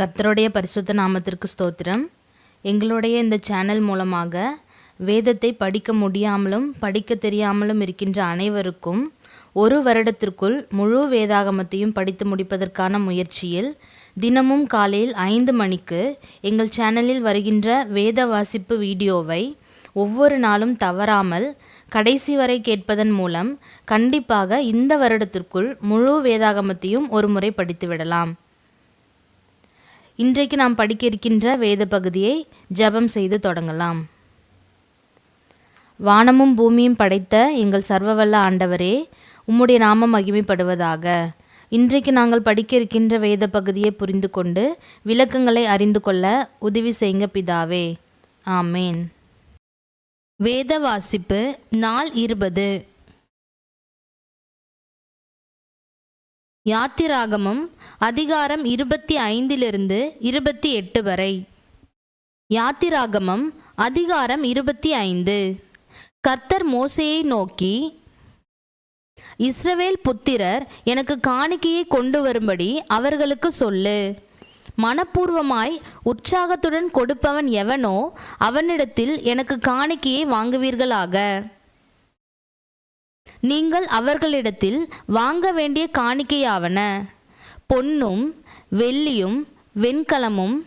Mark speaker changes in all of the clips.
Speaker 1: கர்த்தருடைய பரிசுத்த நாமத்திற்கு ஸ்தோத்திரம். எங்களுடைய இந்த சேனல் மூலமாக வேதத்தை படிக்க முடியாமலும் படிக்க தெரியாமலும் இருக்கின்ற அனைவருக்கும் ஒரு வருடத்திற்குள் முழு வேதாகமத்தையும் படித்து முடிப்பதற்கான முயற்சியில் தினமும் காலையில் 5 மணிக்கு எங்கள் சேனலில் வருகின்ற வேத வாசிப்பு வீடியோவை ஒவ்வொரு நாளும் தவறாமல் கடைசி வரை கேட்பதன் மூலம் கண்டிப்பாக இந்த வருடத்திற்குள் முழு வேதாகமத்தையும் ஒரு முறை படித்து விடலாம். இன்றைக்கு நாம் படிக்க இருக்கின்ற வேத பகுதியை ஜெபம் செய்து தொடங்கலாம். வானமும் பூமியும் படைத்த எங்கள் சர்வவல்ல ஆண்டவரே, உம்முடைய நாமம் மகிமைப்படுவதாக. இன்றைக்கு நாங்கள் படிக்க இருக்கின்ற வேத பகுதியை புரிந்து கொண்டு விளக்கங்களை அறிந்து கொள்ள உதவி செய்யுங்க பிதாவே. ஆமேன். வேத வாசிப்பு நாள் 20. யாத்திராகமம் அதிகாரம் 25 28 வரை. யாத்திராகமம் அதிகாரம் 25. கர்த்தர் மோசேயை நோக்கி, இஸ்ரவேல் புத்திரர் எனக்கு காணிக்கையை கொண்டு வரும்படி அவர்களுக்கு சொல்லு. மனப்பூர்வமாய் உற்சாகத்துடன் கொடுப்பவன் எவனோ அவனிடத்தில் எனக்கு காணிக்கையை வாங்குவீர்களாக. நீங்கள் அவர்களிடத்தில் வாங்க வேண்டிய காணிக்கையாவன: பொன்னும் வெள்ளியும் வெண்கலமும்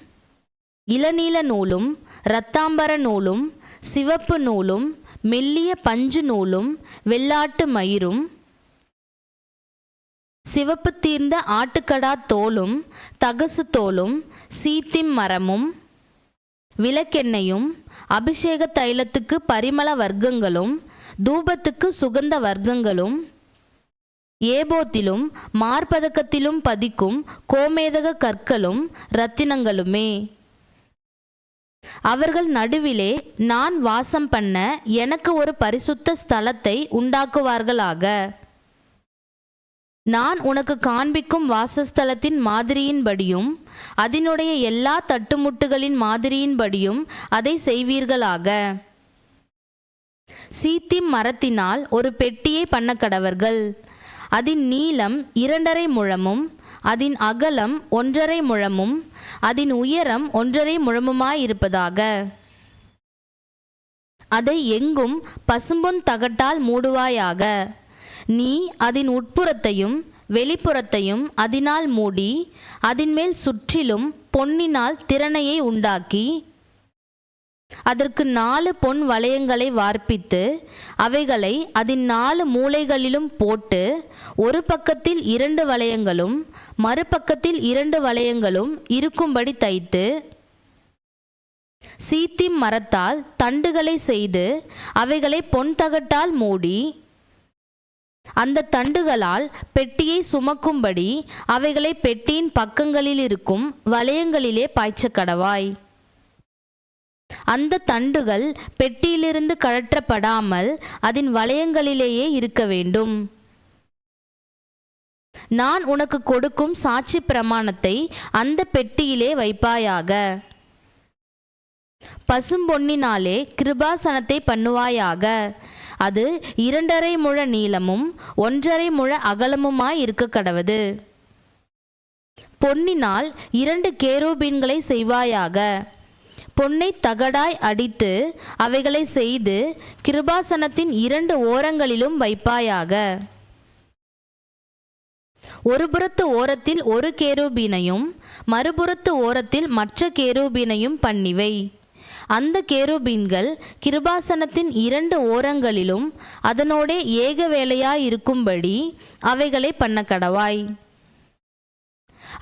Speaker 1: இளநீல நூலும் இரத்தாம்பர நூலும் சிவப்பு நூலும் மெல்லிய பஞ்சு நூலும் வெள்ளாட்டு மயிரும் சிவப்பு தீர்ந்த ஆட்டுக்கடா தோலும் தகசு தோலும் சீத்திம் மரமும் விளக்கெண்ணையும் அபிஷேக தைலத்துக்கு பரிமள வர்க்கங்களும் தூபத்துக்கு சுகந்த வர்க்கங்களும் ஏபோத்திலும் மார்பதக்கத்திலும் பதிக்கும் கோமேதக கற்களும் இரத்தினங்களுமே. அவர்கள் நடுவிலே நான் வாசம் பண்ண எனக்கு ஒரு பரிசுத்த ஸ்தலத்தை உண்டாக்குவார்களாக. நான் உனக்கு காண்பிக்கும் வாசஸ்தலத்தின் மாதிரியின்படியும் அதனுடைய எல்லா தட்டுமுட்டுகளின் மாதிரியின்படியும் அதை செய்வீர்களாக. சீத்திம் மரத்தினால் ஒரு பெட்டியை பண்ண கடவர்கள். அதன் நீளம் 2.5 முழமும் அதன் அகலம் 1.5 முழமும் அதன் உயரம் 1.5 முழமுமாயிருப்பதாக. அதை எங்கும் பசும்பொன் தகட்டால் மூடுவாயாக. நீ அதன் உட்புறத்தையும் வெளிப்புறத்தையும் அதனால் மூடி அதன் மேல் சுற்றிலும் பொன்னினால் திறனையை உண்டாக்கி அதற்கு 4 பொன் வளையங்களை வார்ப்பித்து அவைகளை அதன் 4 மூலைகளிலும் போட்டு ஒரு பக்கத்தில் 2 வளையங்களும் மறுபக்கத்தில் 2 வளையங்களும் இருக்கும்படி தைத்து சீத்திம் மரத்தால் தண்டுகளை செய்து அவைகளை பொன் தகட்டால் மூடி அந்த தண்டுகளால் பெட்டியை சுமக்கும்படி அவைகளை பெட்டியின் பக்கங்களில் இருக்கும் வளையங்களிலே பாய்ச்ச கடவாய். அந்த தண்டுகள் பெட்டியிலிருந்து கழற்றப்படாமல் அதன் வளையங்களிலேயே இருக்க வேண்டும். நான் உனக்கு கொடுக்கும் சாட்சி பிரமாணத்தை அந்த பெட்டியிலே வைப்பாயாக. பசும்பொன்னினாலே கிருபாசனத்தை பண்ணுவாயாக. அது 2.5 முழ நீளமும் 1.5 முழ அகலமுமாய் இருக்க கடவது. பொன்னினால் 2 கேருபீன்களை செய்வாயாக. பொன்னை தகடாய் அடித்து அவைகளை செய்து கிருபாசனத்தின் 2 ஓரங்களிலும் வைப்பாயாக. ஒரு புறத்து ஓரத்தில் ஒரு கேருபீனையும் மறுபுறத்து ஓரத்தில் மற்ற கேருபீனையும் பண்ணிவை. அந்த கேருபீன்கள் கிருபாசனத்தின் 2 ஓரங்களிலும் அதனோடே ஏக வேலையாயிருக்கும்படி அவைகளை பண்ண கடவாய்.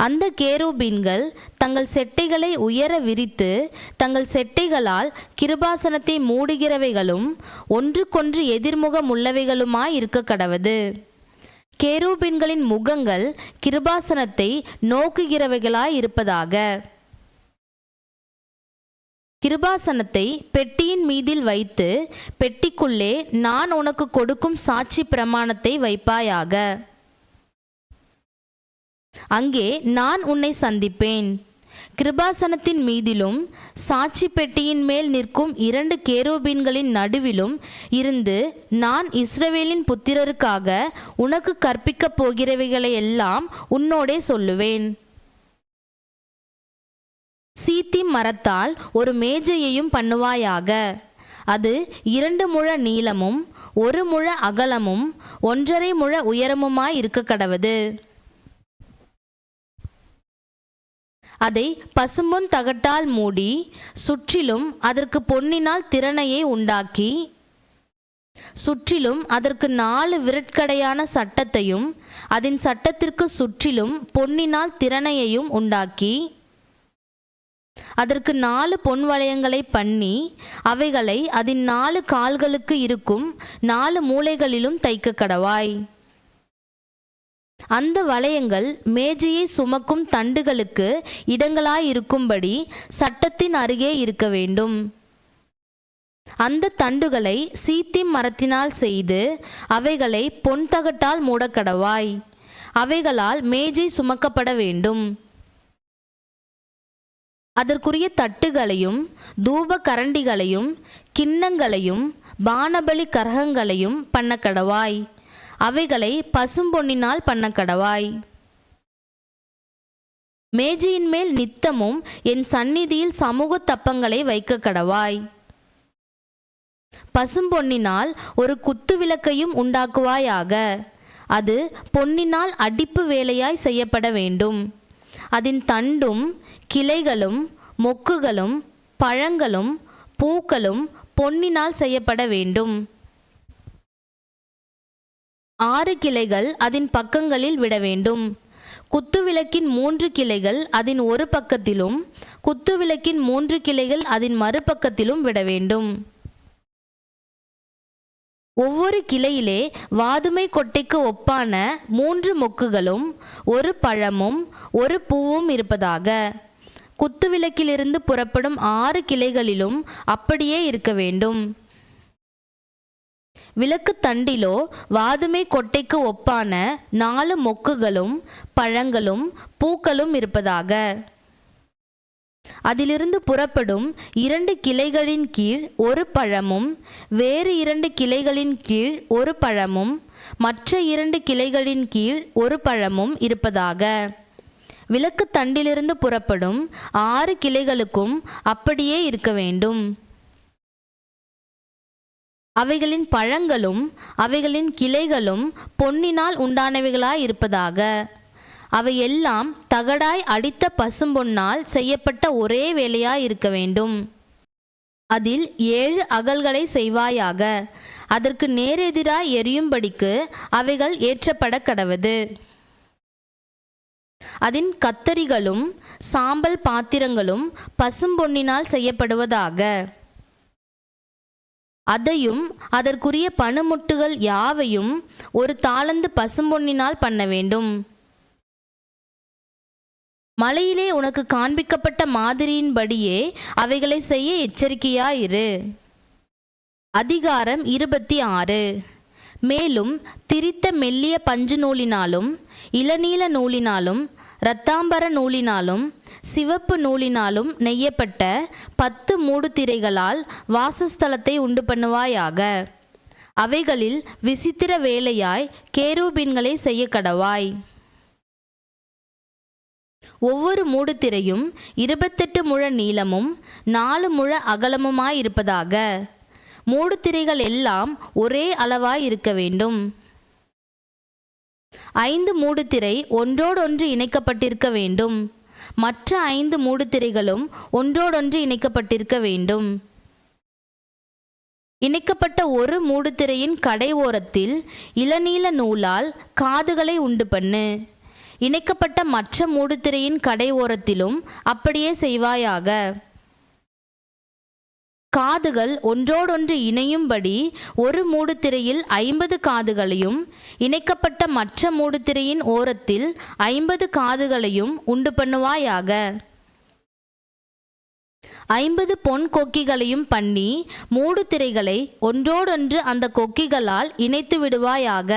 Speaker 1: அந்த கேருபீன்கள் தங்கள் செட்டைகளை உயர விரித்து தங்கள் செட்டைகளால் கிருபாசனத்தை மூடுகிறவைகளும் ஒன்றுக்கொன்று எதிர்முகம் உள்ளவைகளுமாய் இருக்க கடவது. கேருபீன்களின் முகங்கள் கிருபாசனத்தை நோக்குகிறவைகளாய் இருப்பதாக. கிருபாசனத்தை பெட்டியின் மீதில் வைத்து பெட்டிக்குள்ளே நான் உனக்கு கொடுக்கும் சாட்சி பிரமாணத்தை வைப்பாயாக. அங்கே நான் உன்னை சந்திப்பேன். கிருபாசனத்தின் மீதிலும் சாட்சி பெட்டியின் மேல் நிற்கும் 2 கேருபீன்களின் நடுவிலும் இருந்து நான் இஸ்ரவேலின் புத்திரருக்காக உனக்கு கற்பிக்கப் போகிறவைகளை எல்லாம் உன்னோடே சொல்லுவேன். சீத்திம் மரத்தால் ஒரு மேஜையையும் பண்ணுவாயாக. அது 2 முழ நீளமும் 1 முழ அகலமும் 1.5 முழ உயரமுமாய் இருக்க கடவது. அதை பசும்பொன் தகட்டால் மூடி சுற்றிலும் அதற்கு பொன்னினால் திறனையை உண்டாக்கி, சுற்றிலும் அதற்கு 4 விரட்கடையான சட்டத்தையும் அதன் சட்டத்திற்கு சுற்றிலும் பொன்னினால் திறனையையும் உண்டாக்கி, அதற்கு 4 பொன் வளையங்களை பண்ணி அவைகளை அதன் 4 கால்களுக்கு இருக்கும் 4 மூலைகளிலும் தைக்க கடவாய். அந்த வளையங்கள் மேஜையை சுமக்கும் தண்டுகளுக்கு இடங்களாயிருக்கும்படி சட்டத்தின் அருகே இருக்க வேண்டும். அந்த தண்டுகளை சீத்திம் மரத்தினால் செய்து அவைகளை பொன் தகட்டால் மூடக்கடவாய். அவைகளால் மேஜை சுமக்கப்பட வேண்டும். அதற்குரிய தட்டுகளையும் தூப கரண்டிகளையும் கிண்ணங்களையும் பானபலி கரகங்களையும் பண்ணக்கடவாய். அவைகளை பசும்பொன்னினால் பண்ணக்கடவாய். மேஜையின் மேல் நித்தமும் என் சந்நிதியில் சமூக தப்பங்களை வைக்க கடவாய். பசும்பொன்னினால் ஒரு குத்து விளக்கையும் உண்டாக்குவாயாக. அது பொன்னினால் அடிப்பு வேலையாய் செய்யப்பட வேண்டும். அதன் தண்டும் கிளைகளும் மொக்குகளும் பழங்களும் பூக்களும் பொன்னினால் செய்யப்பட வேண்டும். 6 கிளைகள் அதன் பக்கங்களில் விட வேண்டும். குத்துவிளக்கின் 3 கிளைகள் அதன் ஒரு பக்கத்திலும் குத்துவிளக்கின் 3 கிளைகள் அதன் மறுபக்கத்திலும் விட வேண்டும். ஒவ்வொரு கிளையிலே வாதுமை கொட்டைக்கு ஒப்பான 3 மொக்குகளும் 1 பழமும் 1 பூவும் இருப்பதாக. குத்துவிளக்கிலிருந்து புறப்படும் 6 கிளைகளிலும் அப்படியே இருக்க வேண்டும். விளக்கு தண்டிலோ வாதுமை கொட்டைக்கு ஒப்பான 4 மொக்குகளும் பழங்களும் பூக்களும் இருப்பதாக. அதிலிருந்து புறப்படும் 2 கிளைகளின் கீழ் 1 பழமும் வேறு 2 கிளைகளின் கீழ் 1 பழமும் மற்ற 2 கிளைகளின் கீழ் 1 பழமும் இருப்பதாக. விளக்கு தண்டிலிருந்து புறப்படும் 6 கிளைகளுக்கும் அப்படியே இருக்க வேண்டும். அவைகளின் பழங்களும் அவைகளின் கிளைகளும் பொன்னினால் உண்டானவைகளாய் இருப்பதாக. அவை எல்லாம் தகடாய் அடித்த பசும்பொன்னால் செய்யப்பட்ட ஒரே வேலையாய் இருக்க வேண்டும். அதில் 7 அகல்களை செய்வாயாக. அதற்கு நேரெதிராய் எரியும்படிக்கு அவைகள் ஏற்றப்பட கடவது. அதன் கத்தரிகளும் சாம்பல் பாத்திரங்களும் பசும்பொன்னினால் செய்யப்படுவதாக. அதையும் அதற்குரிய பணுமுட்டுகள் யாவையும் 1 தாலந்து பசும்பொன்னினால் பண்ண வேண்டும். மலையிலே உனக்கு காண்பிக்கப்பட்ட மாதிரியின்படியே அவைகளை செய்ய எச்சரிக்கையாயிரு. அதிகாரம் 26. மேலும் திரித்த மெல்லிய பஞ்சு நூலினாலும் இளநீல நூலினாலும் இரத்தாம்பர நூலினாலும் சிவப்பு நூலினாலும் நெய்யப்பட்ட 10 மூடுதிரைகளால் வாசஸ்தலத்தை உண்டு பண்ணுவாயாக. அவைகளில் விசித்திர வேலையாய் கேருபீன்களை செய்ய கடவாய். ஒவ்வொரு மூடுதிரையும் 28 முழ நீளமும் 4 முழ அகலமுமாயிருப்பதாக. மூடுதிரைகள் எல்லாம் ஒரே அளவாய் இருக்க வேண்டும். 5 மூடுதிரை ஒன்றோடொன்று இணைக்கப்பட்டிருக்க வேண்டும். மற்ற 5 மூடுதிரைகளும் ஒன்றோடொன்று இணைக்கப்பட்டிருக்க வேண்டும். இணைக்கப்பட்ட ஒரு மூடுதிரையின் கடை ஓரத்தில் இளநீல நூலால் காதுகளை உண்டு பண்ணு. இணைக்கப்பட்ட மற்ற மூடுதிரையின் கடை ஓரத்திலும் அப்படியே செய்வாயாக. காதுகள் ஒன்றோடொன்று இணையும்படி ஒரு மூடுதிரையில் 50 காதுகளையும் இணைக்கப்பட்ட மற்ற மூடுதிரையின் ஓரத்தில் 50 காதுகளையும் உண்டு பண்ணுவாயாக. 50 பொன் கொக்கிகளையும் பண்ணி மூடுதிரைகளை ஒன்றோடொன்று அந்த கொக்கிகளால் இணைத்து விடுவாயாக.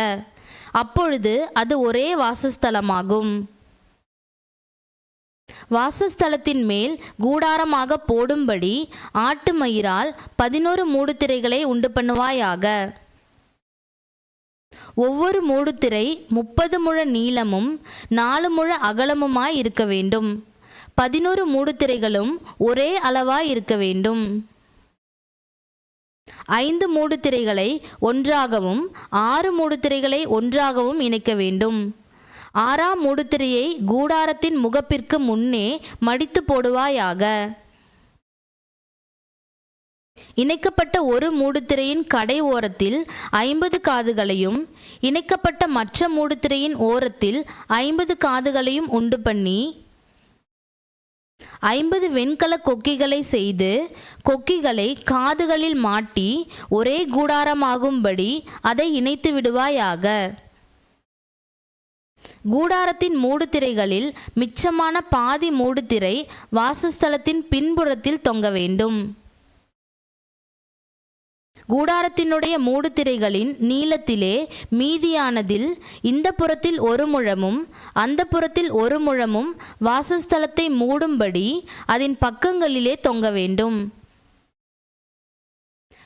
Speaker 1: அப்பொழுது அது ஒரே வாசஸ்தலமாகும். வாசஸ்தலத்தின் மேல் கூடாரமாக போடும்படி ஆட்டு மயிரால் 11 மூடுதிரைகளை உண்டு பண்ணுவாயாக. ஒவ்வொரு மூடுதிரை 30 முழ நீளமும் 4 முழ அகலமுமாய் இருக்க வேண்டும். 11 மூடுதிரைகளும் ஒரே அளவாய் இருக்க வேண்டும். 5 மூடுதிரைகளை ஒன்றாகவும் 6 மூடுதிரைகளை ஒன்றாகவும் இணைக்க வேண்டும். 6ஆம் மூடுதிரையை கூடாரத்தின் முகப்பிற்கு முன்னே மடித்து போடுவாயாக. இணைக்கப்பட்ட ஒரு மூடுதிரையின் கடை ஓரத்தில் 50 காதுகளையும் இணைக்கப்பட்ட மற்ற மூடுதிரையின் ஓரத்தில் 50 காதுகளையும் உண்டு பண்ணி 50 வெண்கல கொக்கிகளை செய்து கொக்கிகளை காதுகளில் மாட்டி ஒரே கூடாரமாகும்படி அதை இணைத்து விடுவாயாக. கூடாரத்தின் மூடுதிரைகளில் மிச்சமான பாதி மூடுதிரை வாசஸ்தலத்தின் பின்புறத்தில் தொங்க வேண்டும். கூடாரத்தினுடைய மூடுதிரைகளின் நீளத்திலே மீதியானதில் இந்த புறத்தில் 1 முழமும் அந்த புறத்தில் 1 முழமும் வாசஸ்தலத்தை மூடும்படி அதன் பக்கங்களிலே தொங்க வேண்டும்.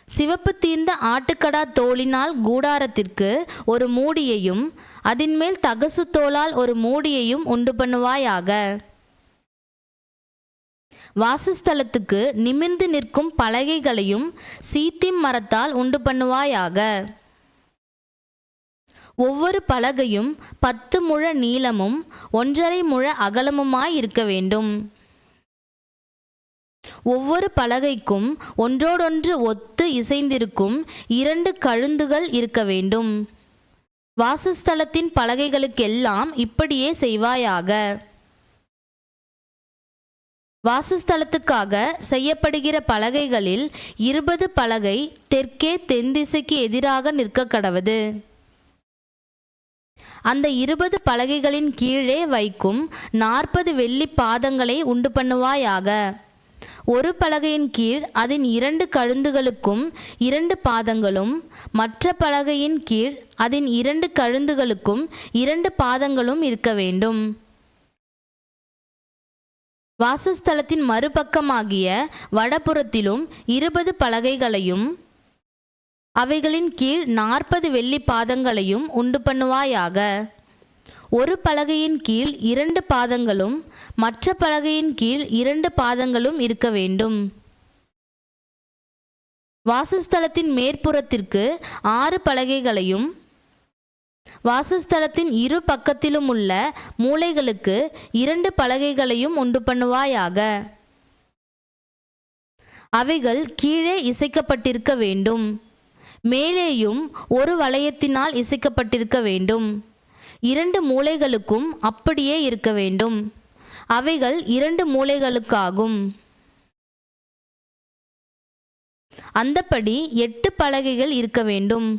Speaker 1: சிவப்பு தீர்ந்த ஆட்டுக்கடா தோலினால் கூடாரத்திற்கு ஒரு மூடியையும் அதின்மேல் தகசு தோலால் ஒரு மூடியையும் உண்டு பண்ணுவாயாக. வாசஸ்தலத்துக்கு நிமிர்ந்து நிற்கும் பலகைகளையும் சீத்திம் மரத்தால் உண்டு பண்ணுவாயாக. ஒவ்வொரு பலகையும் 10 முழ நீளமும் 1.5 முழ அகலமுமாய் இருக்க வேண்டும். ஒவ்வொரு பலகைக்கும் ஒன்றோடொன்று ஒத்து இசைந்திருக்கும் 2 கழுந்துகள் இருக்க வேண்டும். வாசஸ்தலத்தின் பலகைகளுக்கெல்லாம் இப்படியே செய்வாயாக. வாசஸ்தலத்துக்காக செய்யப்படுகிற பலகைகளில் 20 பலகை தெற்கே தென்திசைக்கு எதிராக நிற்க கடவது. அந்த 20 பலகைகளின் கீழே வைக்கும் 40 வெள்ளி பாதங்களை உண்டு பண்ணுவாயாக. ஒரு பலகையின் கீழ் அதன் 2 கழுந்துகளுக்கும் 2 பாதங்களும், மற்ற பலகையின் கீழ் அதன் 2 கழுந்துகளுக்கும் 2 பாதங்களும் இருக்க வேண்டும். வாசஸ்தலத்தின் மறுபக்கமாகிய வடபுறத்திலும் 20 பலகைகளையும் அவைகளின் கீழ் 40 வெள்ளி பாதங்களையும் உண்டு பண்ணுவாயாக. ஒரு பலகையின் கீழ் 2 பாதங்களும் மற்ற பலகையின் கீழ் 2 பாதங்களும் இருக்க வேண்டும். வாசஸ்தலத்தின் மேற்புறத்திற்கு 6 பலகைகளையும் வாசஸ்தலத்தின் இரு பக்கத்திலும் உள்ள மூலைகளுக்கு 2 பலகைகளையும் உண்டு பண்ணுவாயாக. அவைகள் கீழே இசைக்கப்பட்டிருக்க வேண்டும். மேலேயும் ஒரு வளையத்தினால் இசைக்கப்பட்டிருக்க வேண்டும். 2 மூலைகளுக்கும் அப்படியே இருக்க வேண்டும். அவைகள் 2 மூலைகளுக்காகும். அந்தப்படி 8 பலகைகள் இருக்க வேண்டும்.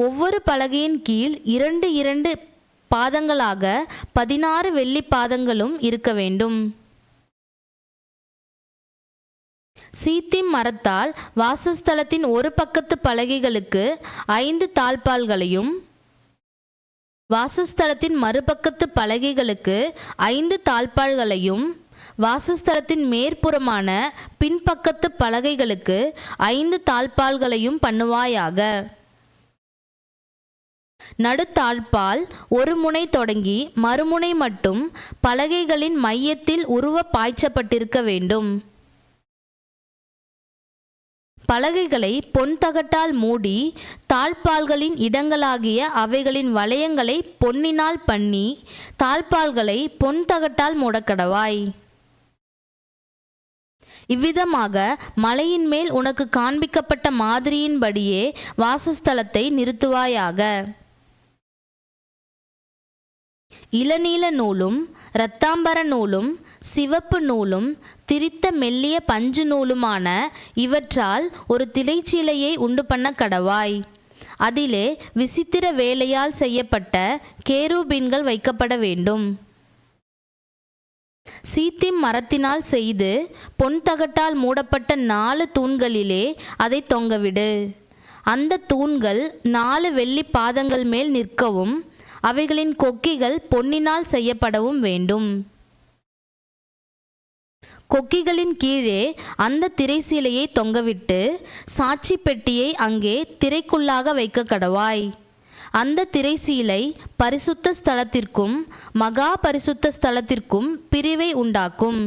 Speaker 1: ஒவ்வொரு பலகையின் கீழ் 2 பாதங்களாக 16 வெள்ளி பாதங்களும் இருக்க வேண்டும். சீத்திம் மரத்தால் வாசஸ்தலத்தின் ஒரு பக்கத்து பலகைகளுக்கு 5 தாழ்பால்களையும் வாசஸ்தலத்தின் மறுபக்கத்து பலகைகளுக்கு 5 தாழ்பால்களையும் வாசஸ்தலத்தின் மேற்புறமான பின்பக்கத்து பலகைகளுக்கு 5 தாழ்பால்களையும் பண்ணுவாயாக. நடுத்தாழ்பால் ஒரு முனை தொடங்கி மறுமுனை மட்டும் பலகைகளின் மையத்தில் உருவ பாய்ச்சப்பட்டிருக்க வேண்டும். பலகைகளை பொன் தகட்டால் மூடி தாழ்பால்களின் இடங்களாகிய அவைகளின் வளையங்களை பொன்னினால் பண்ணி தாழ்பால்களை பொன் தகட்டால் மூடக்கடவாய். இவ்விதமாக மலையின் மேல் உனக்கு காண்பிக்கப்பட்ட மாதிரியின்படியே வாசஸ்தலத்தை நிறுத்துவாயாக. இளநீல நூலும் இரத்தாம்பர நூலும் சிவப்பு நூலும் திரித்த மெல்லிய பஞ்சு நூலுமான இவற்றால் ஒரு திரைச்சீலையை உண்டு பண்ண கடவாய். அதிலே விசித்திர வேலையால் செய்யப்பட்ட கேருபீன்கள் வைக்கப்பட வேண்டும். சீத்திம் மரத்தினால் செய்து பொன் தகட்டால் மூடப்பட்ட 4 தூண்களிலே அதை தொங்கவிடு. அந்த தூண்கள் 4 வெள்ளி பாதங்கள் மேல் நிற்கவும் அவைகளின் கொக்கிகள் பொன்னினால் செய்யப்படவும் வேண்டும். கொக்கிகளின் கீழே அந்த திரைசீலையை தொங்கவிட்டு சாட்சி பெட்டியை அங்கே திரைக்குள்ளாக வைக்க கடவாய். அந்த திரைசீலை பரிசுத்த ஸ்தலத்திற்கும் மகா பரிசுத்த ஸ்தலத்திற்கும் பிரிவை உண்டாக்கும்.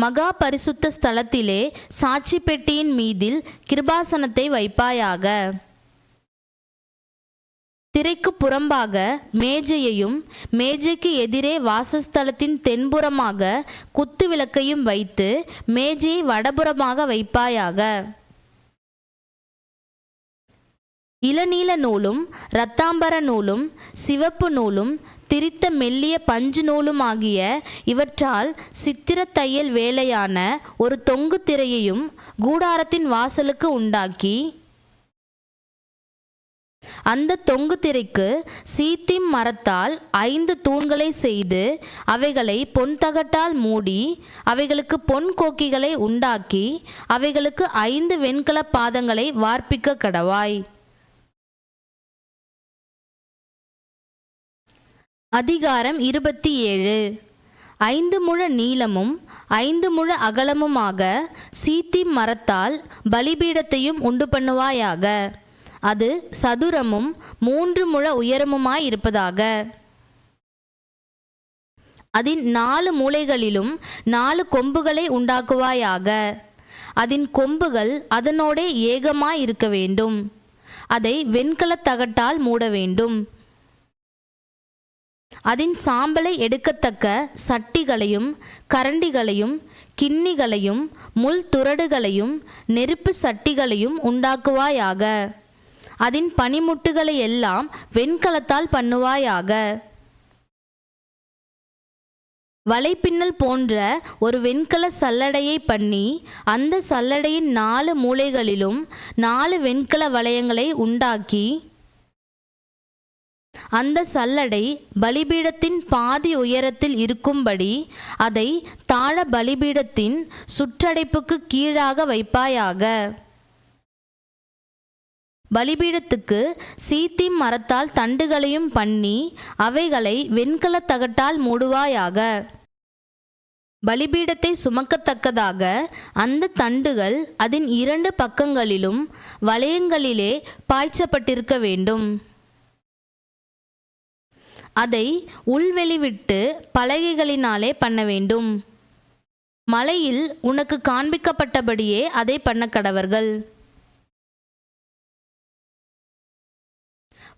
Speaker 1: மகா பரிசுத்த ஸ்தலத்திலே சாட்சி பெட்டியின் மீதில் கிருபாசனத்தை வைப்பாயாக. திரைக்கு புறம்பாக மேஜையையும் மேஜைக்கு எதிரே வாசஸ்தலத்தின் தென்புறமாக குத்து விளக்கையும் வைத்து மேஜையை வடபுறமாக வைப்பாயாக. இளநீல நூலும் இரத்தாம்பர நூலும் சிவப்பு நூலும் திரித்த மெல்லிய பஞ்சு நூலும் ஆகிய இவற்றால் சித்திர தையல் வேலையான ஒரு தொங்கு திரையையும் கூடாரத்தின் வாசலுக்கு உண்டாக்கி அந்த தொங்கு திரைக்கு சீத்திம் மரத்தால் 5 தூண்களை செய்து அவைகளை பொன் தகட்டால் மூடி அவைகளுக்கு பொன் கோக்கிகளை உண்டாக்கி அவைகளுக்கு 5 வெண்கல பாதங்களை வார்ப்பிக்க கடவாய். அதிகாரம் 27. 5 முழ நீளமும் 5 முழ அகலமுமாக சீத்திம் மரத்தால் பலிபீடத்தையும் உண்டு பண்ணுவாயாக. அது சதுரமும் 3 முழ உயரமுமாய் இருப்பதாக. அதன் 4 மூலைகளிலும் 4 கொம்புகளை உண்டாக்குவாயாக. அதன் கொம்புகள் அதனோடே ஏகமாய் இருக்க வேண்டும். அதை வெண்கல தகட்டால் மூட வேண்டும். அதன் சாம்பலை எடுக்கத்தக்க சட்டிகளையும் கரண்டிகளையும் கிண்ணிகளையும் முள் துறடுகளையும் நெருப்பு சட்டிகளையும் உண்டாக்குவாயாக. அதன் பனிமுட்டுகளை எல்லாம் வெண்கலத்தால் பண்ணுவாயாக. வலைப்பின்னல் போன்ற ஒரு வெண்கல சல்லடையை பண்ணி அந்த சல்லடையின் 4 மூலைகளிலும் 4 வெண்கல வளையங்களை உண்டாக்கி அந்த சல்லடை பலிபீடத்தின் பாதி உயரத்தில் இருக்கும்படி அதை தாழ பலிபீடத்தின் சுற்றடைப்புக்கு கீழாக வைப்பாயாக. பலிபீடத்துக்கு சீத்திம் மரத்தால் தண்டுகளையும் பண்ணி அவைகளை வெண்கல தகட்டால் மூடுவாயாக. பலிபீடத்தை சுமக்கத்தக்கதாக அந்த தண்டுகள் அதன் 2 பக்கங்களிலும் வளையங்களிலே பாய்ச்சப்பட்டிருக்க வேண்டும். அதை உள்வெளிவிட்டு பலகைகளினாலே பண்ண வேண்டும். மலையில் உனக்கு காண்பிக்கப்பட்டபடியே அதை பண்ண கடவர்கள்.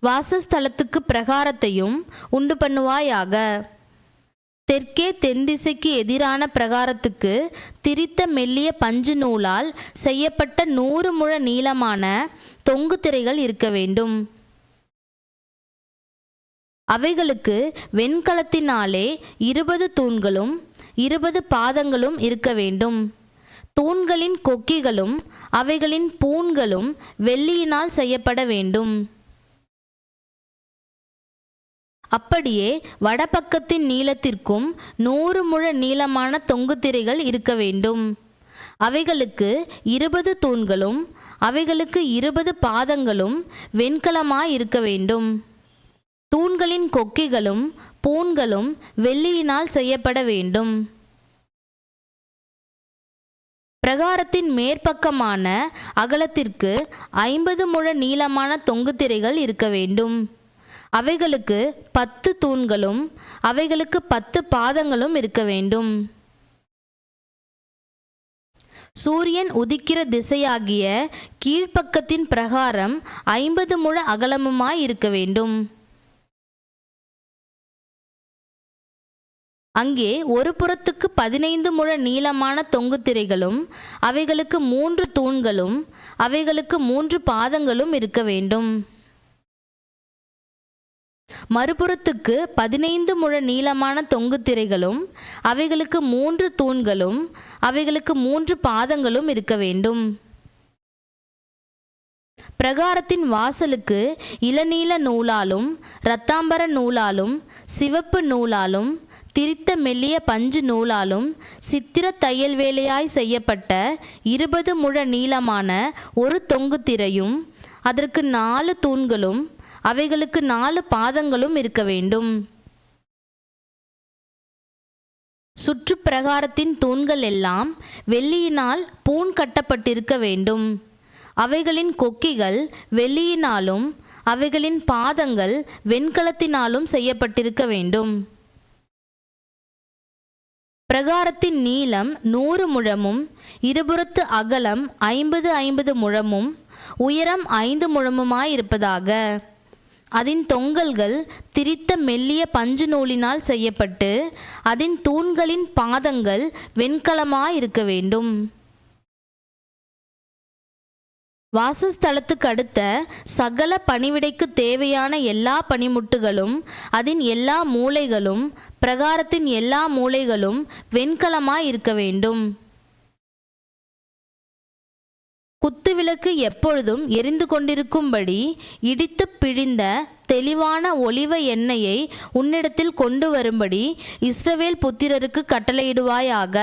Speaker 1: வாசஸ்தலத்துக்கு பிரகாரத்தையும் உண்டு பண்ணுவாயாக. தெற்கே தென்திசைக்கு எதிரான பிரகாரத்துக்கு திரித்த மெல்லிய பஞ்சு நூலால் செய்யப்பட்ட 100 முழ நீளமான தொங்கு திரைகள் இருக்க வேண்டும். அவைகளுக்கு வெண்கலத்தினாலே 20 தூண்களும் 20 பாதங்களும் இருக்க வேண்டும். தூண்களின் கொக்கிகளும் அவைகளின் பூண்களும் வெள்ளியினால் செய்யப்பட வேண்டும். அப்படியே வடபக்கத்தின் நீளத்திற்கும் 100 முழ நீளமான தொங்கு திரைகள் இருக்க வேண்டும். அவைகளுக்கு 20 தூண்களும் அவைகளுக்கு 20 பாதங்களும் வெண்கலமாய் இருக்க வேண்டும். தூண்களின் கொக்கிகளும் பூண்களும் வெள்ளியினால் செய்யப்பட வேண்டும். பிரகாரத்தின் மேற்பக்கமான அகலத்திற்கு 50 முழ நீளமான தொங்கு திரைகள் இருக்க வேண்டும். அவைகளுக்கு 10 தூண்களும் அவைகளுக்கு 10 பாதங்களும் இருக்க வேண்டும். சூரியன் உதிக்கிற திசையாகிய கீழ்ப்பக்கத்தின் பிரகாரம் 50 முழ அகலமுமாய் இருக்க வேண்டும். அங்கே ஒரு புறத்துக்கு 15 முழ நீளமான தொங்கு திரைகளும் அவைகளுக்கு 3 தூண்களும் அவைகளுக்கு 3 பாதங்களும் இருக்க வேண்டும். மறுபுறத்துக்கு 15 முழ நீளமான தொங்கு திரைகளும் அவைகளுக்கு 3 தூண்களும் அவைகளுக்கு 3 பாதங்களும் இருக்க வேண்டும். பிரகாரத்தின் வாசலுக்கு இளநீல நூலாலும் இரத்தாம்பர நூலாலும் சிவப்பு நூலாலும் திரித்த மெல்லிய பஞ்சு நூலாலும் சித்திர தையல் வேலையாய் செய்யப்பட்ட 20 முழ நீளமான ஒரு தொங்கு திரையும் அதற்கு 4 தூண்களும் அவைகளுக்கு 4 பாதங்களும் இருக்க வேண்டும். சுற்றுப்பிரகாரத்தின் தூண்கள் எல்லாம் வெள்ளியினால் பூண் கட்டப்பட்டிருக்க வேண்டும். அவைகளின் கொக்கிகள் வெள்ளியினாலும் அவைகளின் பாதங்கள் வெண்கலத்தினாலும் செய்யப்பட்டிருக்க வேண்டும். பிரகாரத்தின் நீளம் 100 முழமும் இருபுறத்து அகலம் 50 முழமும் உயரம் 5 முழமுமாயிருப்பதாக. அதன் தொங்கல்கள் திரித்த மெல்லிய பஞ்சு நூலினால் செய்யப்பட்டு அதன் தூண்களின் பாதங்கள் வெண்கலமாயிருக்க வேண்டும். வாசஸ்தலத்துக்கு அடுத்த சகல பணிவிடைக்கு தேவையான எல்லா பணிமுட்டுகளும் அதன் எல்லா மூலைகளும் பிரகாரத்தின் எல்லா மூலைகளும் வெண்கலமாய் இருக்க வேண்டும். குத்துவிளக்கு எப்பொழுதும் எரிந்து கொண்டிருக்கும்படி இடித்து பிழிந்த தெளிவான ஒலிவ எண்ணெயை உன்னிடத்தில் கொண்டு வரும்படி இஸ்ரவேல் புத்திரருக்கு கட்டளையிடுவாயாக.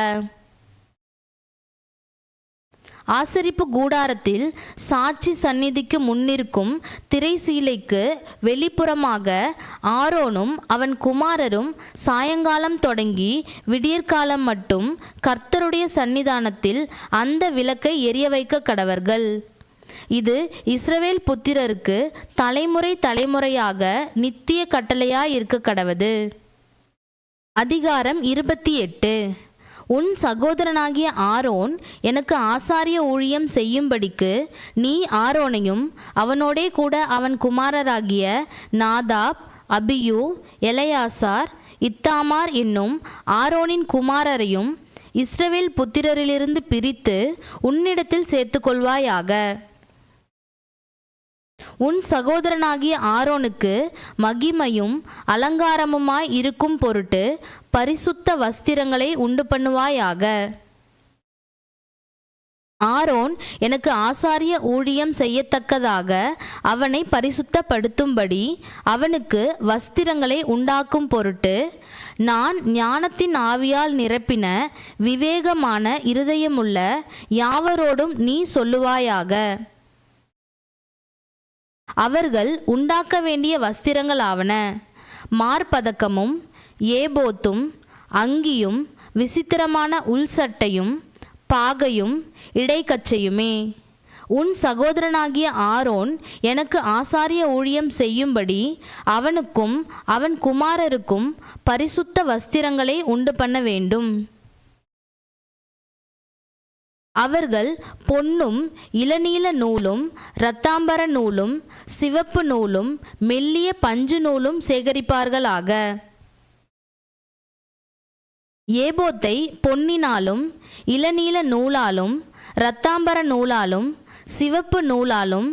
Speaker 1: ஆசரிப்பு கூடாரத்தில் சாட்சி சந்நிதிக்கு முன்னிருக்கும் திரைசீலைக்கு வெளிப்புறமாக ஆரோனும் அவன் குமாரரும் சாயங்காலம் தொடங்கி விடியற்காலம் மட்டும் கர்த்தருடைய சந்நிதானத்தில் அந்த விளக்கை எரிய வைக்க கடவர்கள். இது இஸ்ரவேல் புத்திரருக்கு தலைமுறை தலைமுறையாக நித்திய கட்டளையாய் இருக்க கடவது. அதிகாரம் 28. உன் சகோதரனாகிய ஆரோன் எனக்கு ஆசாரிய ஊழியம் செய்யும்படிக்கு நீ ஆரோனையும் அவனோடே கூட அவன் குமாரராகிய நாதாப், அபியூ, எலெயாசார், இத்தாமார் என்னும் ஆரோனின் குமாரரையும் இஸ்ரவேல் புத்திரரிலிருந்து பிரித்து உன்னிடத்தில் சேர்த்துக்கொள்வாயாக. உன் சகோதரனாகிய ஆரோனுக்கு மகிமையும் அலங்காரமுமாய் இருக்கும் பொருட்டு பரிசுத்த வஸ்திரங்களை உண்டு பண்ணுவாயாக. ஆரோன் எனக்கு ஆசாரிய ஊழியம் செய்யத்தக்கதாக அவனை பரிசுத்தப்படுத்தும்படி அவனுக்கு வஸ்திரங்களை உண்டாக்கும் பொருட்டு நான் ஞானத்தின் ஆவியால் நிரப்பின விவேகமான இருதயமுள்ள யாவரோடும் நீ சொல்லுவாயாக. அவர்கள் உண்டாக்க வேண்டிய வஸ்திரங்கள் ஆவன: மார்பதக்கமும் ஏபோத்தும் அங்கியும் விசித்திரமான உள்சட்டையும் பாகையும் இடைக்கச்சையுமே. உன் சகோதரனாகிய ஆரோன் எனக்கு ஆசாரிய ஊழியம் செய்யும்படி அவனுக்கும் அவன் குமாரருக்கும் பரிசுத்த வஸ்திரங்களை உண்டு பண்ண வேண்டும். அவர்கள் பொன்னும் இளநீல நூலும் இரத்தாம்பர நூலும் சிவப்பு நூலும் மெல்லிய பஞ்சு நூலும் சேகரிப்பார்களாக. ஏபோத்தை பொன்னினாலும் இளநீல நூலாலும் இரத்தாம்பர நூலாலும் சிவப்பு நூலாலும்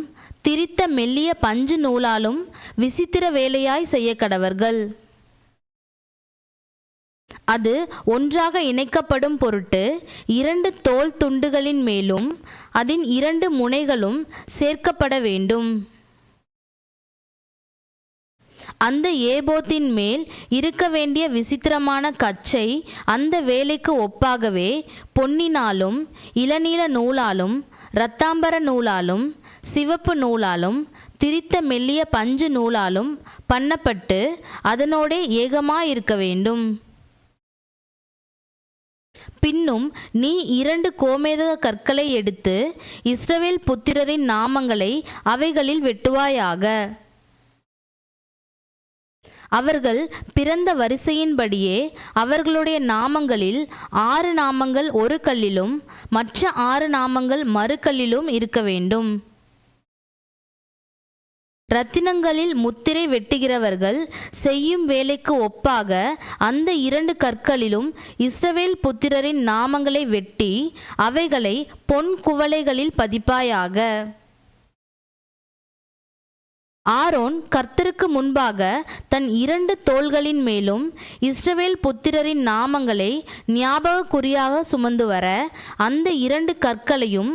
Speaker 1: திரித்த மெல்லிய பஞ்சு நூலாலும் விசித்திர வேலையாய் செய்ய கடவர்கள். அது ஒன்றாக இணைக்கப்படும் பொருட்டு 2 தோல் துண்டுகளின் மேலும் அதன் 2 முனைகளும் சேர்க்கப்பட வேண்டும். அந்த ஏபோத்தின் மேல் இருக்க வேண்டிய விசித்திரமான கச்சை அந்த வேலைக்கு ஒப்பாகவே பொன்னினாலும் இளநீல நூலாலும் இரத்தாம்பர நூலாலும் சிவப்பு நூலாலும் திரித்த மெல்லிய பஞ்சு நூலாலும் பண்ணப்பட்டு அதனோடே ஏகமாயிருக்க வேண்டும். பின்னும் நீ 2 கோமேதக கற்களை எடுத்து இஸ்ரவேல் புத்திரரின் நாமங்களை அவைகளில் வெட்டுவாயாக. அவர்கள் பிறந்த வரிசையின்படியே அவர்களுடைய நாமங்களில் 6 நாமங்கள் ஒரு கல்லிலும் மற்ற 6 நாமங்கள் மறு கல்லிலும் இருக்க வேண்டும். இரத்தினங்களில் முத்திரை வெட்டுகிறவர்கள் செய்யும் வேலைக்கு ஒப்பாக அந்த 2 கற்களிலும் இஸ்ரவேல் புத்திரரின் நாமங்களை வெட்டி அவைகளை பொன் குவளைகளில் பதிப்பாயாக. ஆரோன் கர்த்தருக்கு முன்பாக தன் 2 தோள்களின் மேலும் இஸ்ரவேல் புத்திரரின் நாமங்களை ஞாபக குறியாக சுமந்து வர அந்த 2 கற்களையும்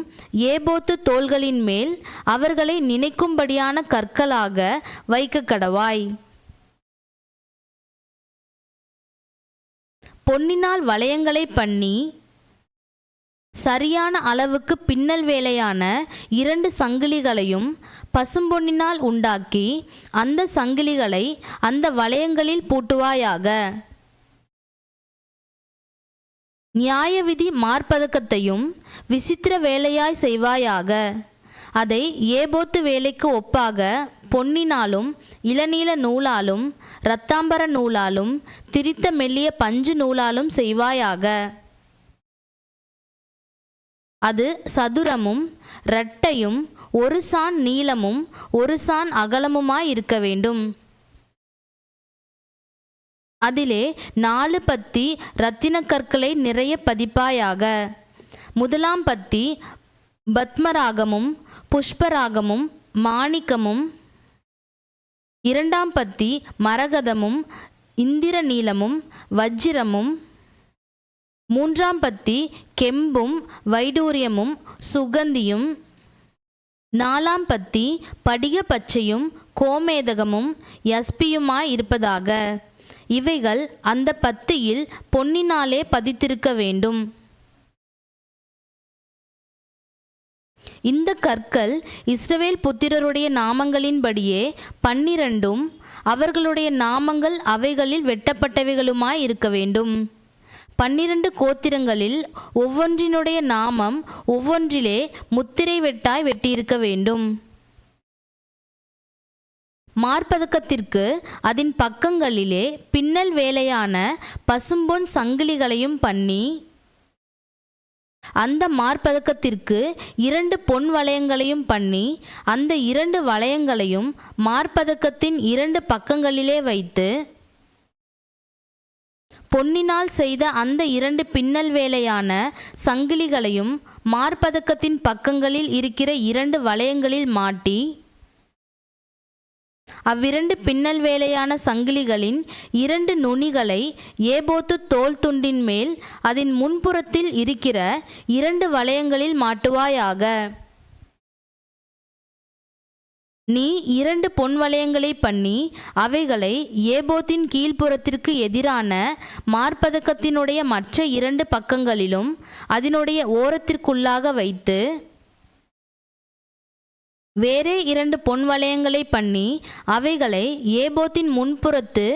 Speaker 1: ஏபோத்து தோள்களின் மேல் அவர்களை நினைக்கும்படியான கற்களாக வைக்க கடவாய். பொன்னினால் வளையங்களை பண்ணி சரியான அளவுக்கு பின்னல் வேலையான 2 சங்கிலிகளையும் பசும்பொன்னினால் உண்டாக்கி அந்த சங்கிலிகளை அந்த வளையங்களில் பூட்டுவாயாக. நியாயவிதி மார்பதக்கத்தையும் விசித்திர வேலையாய் செய்வாயாக. அதை ஏபோத்து வேலைக்கு ஒப்பாக பொன்னினாலும் இளநீல நூலாலும் இரத்தாம்பர நூலாலும் திரித்த மெல்லிய பஞ்சு நூலாலும் செய்வாயாக. அது சதுரமும் இரட்டையும் ஒரு சாண் நீளமும் ஒரு சாண் அகலமுமாயிருக்க வேண்டும். அதிலே 4 பத்தி இரத்தின கற்களை நிறைய பதிப்பாயாக. முதலாம் பத்தி பத்மராகமும் புஷ்பராகமும் மாணிக்கமும், இரண்டாம் பத்தி மரகதமும் இந்திர நீலமும் வஜ்ரமும், மூன்றாம் பத்தி கெம்பும் வைடூரியமும் சுகந்தியும், நாலாம் பத்தி படிக பச்சையும் கோமேதகமும் யஸ்பியுமாயிருப்பதாக. இவைகள் அந்த பத்தியில் பொன்னினாலே பதித்திருக்க வேண்டும். இந்த கற்கள் இஸ்ரவேல் புத்திரருடைய நாமங்களின்படியே 12ம் அவர்களுடைய நாமங்கள் அவைகளில் வெட்டப்பட்டவைகளுமாய் இருக்க வேண்டும். 12 கோத்திரங்களில் ஒவ்வொன்றினுடைய நாமம் ஒவ்வொன்றிலே முத்திரை வெட்டாய் வெட்டியிருக்க வேண்டும். மார்பதக்கத்திற்கு அதன் பக்கங்களிலே பின்னல் வேலையான பசும்பொன் சங்கிலிகளையும் பண்ணி, அந்த மார்பதக்கத்திற்கு 2 பொன் வளையங்களையும் பண்ணி, அந்த 2 வளையங்களையும் மார்பதக்கத்தின் 2 பக்கங்களிலே வைத்து, பொன்னினால் செய்த அந்த 2 பின்னல் வேலையான சங்கிலிகளையும் மார்பதக்கத்தின் பக்கங்களில் இருக்கிற 2 வளையங்களில் மாட்டி, அவ்விரண்டு பின்னல் வேலையான சங்கிலிகளின் 2 நுனிகளை ஏபோத்து தோல் துண்டின் மேல் அதன் முன்புறத்தில் இருக்கிற 2 வளையங்களில் மாட்டுவாயாக. நீ 2 பொன் வளையங்களை பண்ணி அவைகளை ஏபோத்தின் கீழ்ப்புறத்திற்கு எதிரான மார்பதக்கத்தினுடைய மற்ற 2 பக்கங்களிலும் அதனுடைய ஓரத்திற்குள்ளாக வைத்து, வேறே 2 பொன் வளையங்களை பண்ணி அவைகளை ஏபோத்தின் முன்புறத்து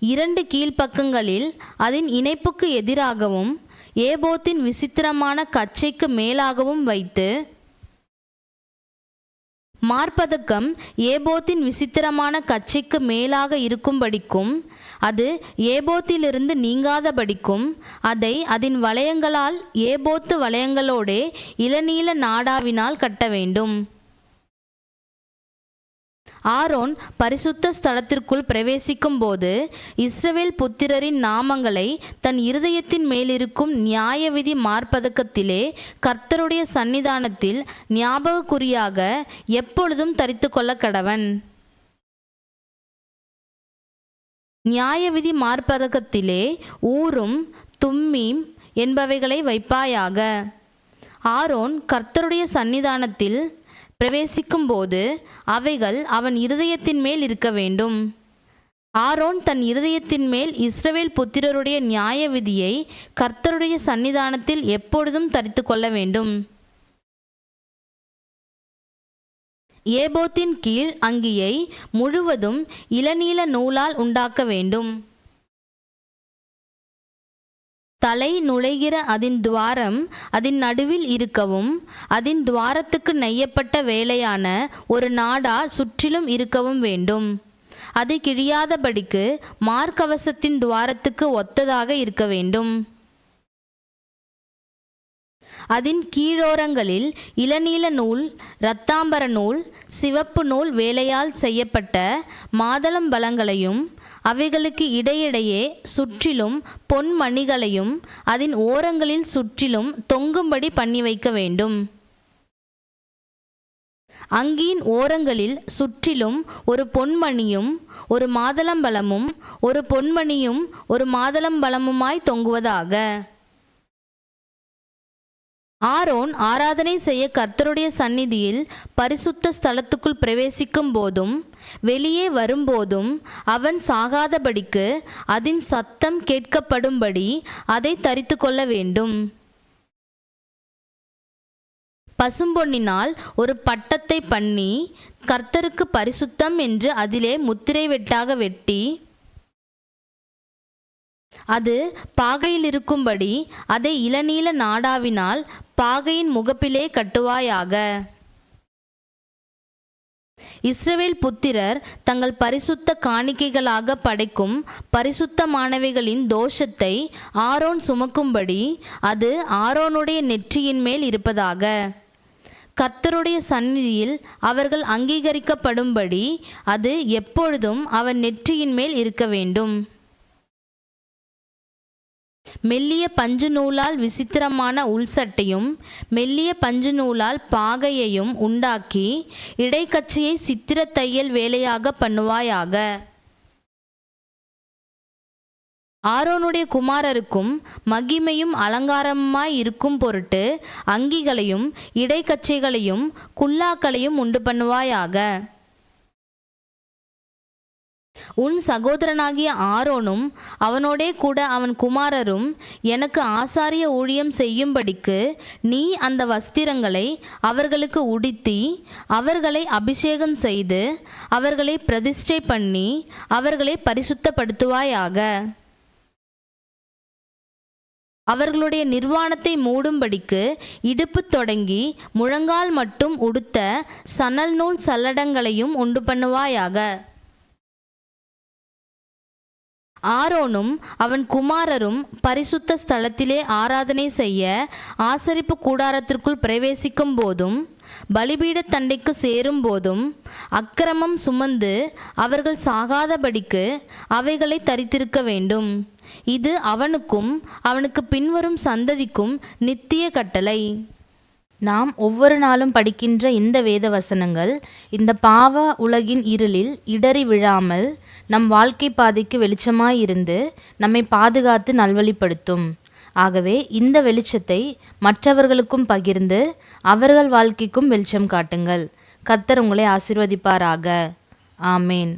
Speaker 1: 2 கீழ்ப்பக்கங்களில் அதன் இணைப்புக்கு எதிராகவும் ஏபோத்தின் விசித்திரமான கச்சைக்கு மேலாகவும் வைத்து, மார்பதக்கம் ஏபோத்தின் விசித்திரமான கச்சைக்கு மேலாக இருக்கும்படிக்கும் அது ஏபோத்திலிருந்து நீங்காதபடிக்கும் அதை அதன் வளையங்களால் ஏபோத்து வளையங்களோடே இளநீல நாடாவினால் கட்ட வேண்டும். ஆரோன் பரிசுத்த ஸ்தலத்திற்குள் பிரவேசிக்கும் போது இஸ்ரவேல் புத்திரரின் நாமங்களை தன் இருதயத்தின் மேலிருக்கும் நியாயவிதி மார்பதக்கத்திலே கர்த்தருடைய சந்நிதானத்தில் ஞாபகக்குறியாக எப்பொழுதும் தரித்து கொள்ள கடவன். நியாயவிதி மார்பதக்கத்திலே ஊரும் தும்மீம் என்பவைகளை வைப்பாயாக. ஆரோன் கர்த்தருடைய சந்நிதானத்தில் பிரவேசிக்கும் போது அவைகள் அவன் இருதயத்தின் மேல் இருக்க வேண்டும். ஆரோன் தன் இருதயத்தின் மேல் இஸ்ரவேல் புத்திரருடைய நியாய விதியை கர்த்தருடைய சந்நிதானத்தில் எப்பொழுதும் தரித்து கொள்ள வேண்டும். ஏபோத்தின் கீழ் அங்கியை முழுவதும் இளநீல நூலால் உண்டாக்க வேண்டும். தலை நுழைகிற அதன் துவாரம் அதன் நடுவில் இருக்கவும், அதன் துவாரத்துக்கு நெய்யப்பட்ட வேலையான ஒரு நாடா சுற்றிலும் இருக்கவும் வேண்டும். அது கிழியாதபடிக்கு மார்க்கவசத்தின் துவாரத்துக்கு ஒத்ததாக இருக்க வேண்டும். அதன் கீழோரங்களில் இளநீல நூல், இரத்தாம்பர நூல், சிவப்பு நூல் வேலையால் செய்யப்பட்ட மாதளம்பலங்களையும் அவைகளுக்கு இடையிடையே சுற்றிலும் பொன் மணிகளையும் அதன் ஓரங்களில் சுற்றிலும் தொங்கும்படி பண்ணி வைக்க வேண்டும். அங்கியின் ஓரங்களில் சுற்றிலும் ஒரு பொன்மணியும் ஒரு மாதளம்பலமும் ஒரு பொன்மணியும் ஒரு மாதளம்பலமுமாய் தொங்குவதாக. ஆரோன் ஆராதனை செய்ய கர்த்தருடைய சந்நிதியில் பரிசுத்த ஸ்தலத்துக்குள் பிரவேசிக்கும் போதும் வெளியே வரும்போதும் அவன் சாகாதபடிக்கு அதன் சத்தம் கேட்கப்படும்படி அதை தரித்து கொள்ள வேண்டும். பசும்பொன்னினால் ஒரு பட்டத்தை பண்ணி கர்த்தருக்கு பரிசுத்தம் என்று அதிலே முத்திரை வெட்டாக வெட்டி, அது பாகையில் இருக்கும்படி அதை இளநீல நாடாவினால் பாகையின் முகப்பிலே கட்டுவாயாக. இஸ்ரவேல் புத்திரர் தங்கள் பரிசுத்த காணிக்கைகளாக படைக்கும் பரிசுத்தமானவைகளின் தோஷத்தை ஆரோன் சுமக்கும்படி அது ஆரோனுடைய நெற்றியின் மேல் இருப்பதாக. கர்த்தருடைய சந்நிதியில் அவர்கள் அங்கீகரிக்கப்படும்படி அது எப்பொழுதும் அவன் நெற்றியின் மேல் இருக்க வேண்டும். மெல்லிய பஞ்சு நூலால் விசித்திரமான உள்சட்டையும் மெல்லிய பஞ்சு நூலால் பாகையையும் உண்டாக்கி இடைக்கச்சையை சித்திர தையல் வேலையாக பண்ணுவாயாக. ஆரோனுடைய குமாரருக்கும் மகிமையும் அலங்காரமாய் இருக்கும் பொருட்டு அங்கிகளையும் இடைக்கச்சைகளையும் குல்லாக்களையும் உண்டு பண்ணுவாயாக. உன் சகோதரனாகிய ஆரோனும் அவனோடே கூட அவன் குமாரரும் எனக்கு ஆசாரிய ஊழியம் செய்யும்படிக்கு நீ அந்த வஸ்திரங்களை அவர்களுக்கு உடுத்தி அவர்களை அபிஷேகம் செய்து அவர்களை பிரதிஷ்டை பண்ணி அவர்களை பரிசுத்தப்படுத்துவாயாக. அவர்களுடைய நிர்வாணத்தை மூடும்படிக்கு இடுப்பு தொடங்கி முழங்கால் மட்டும் உடுத்த சணல் நூல் சல்லடங்களையும் உண்டு பண்ணுவாயாக. ஆரோனும் அவன் குமாரரும் பரிசுத்த ஸ்தலத்திலே ஆராதனை செய்ய ஆசரிப்பு கூடாரத்திற்குள் பிரவேசிக்கும் போதும் பலிபீட தண்டைக்கு சேரும் போதும் அக்கிரமம் சுமந்து அவர்கள் சாகாதபடிக்கு அவைகளை தரித்திருக்க வேண்டும். இது அவனுக்கும் அவனுக்கு பின்வரும் சந்ததிக்கும் நித்திய கட்டளை. நாம் ஒவ்வொரு நாளும் படிக்கின்ற இந்த வேத வசனங்கள் இந்த பாவ உலகின் இருளில் இடறி விழாமல் நம் வாழ்க்கை பாதைக்கு வெளிச்சமாயிருந்து நம்மை பாதுகாத்து நல்வழிப்படுத்தும். ஆகவே இந்த வெளிச்சத்தை மற்றவர்களுக்கும் பகிர்ந்து அவர்கள் வாழ்க்கைக்கும் வெளிச்சம் காட்டுங்கள். கர்த்தர் உங்களை ஆசீர்வதிப்பாராக. ஆமேன்.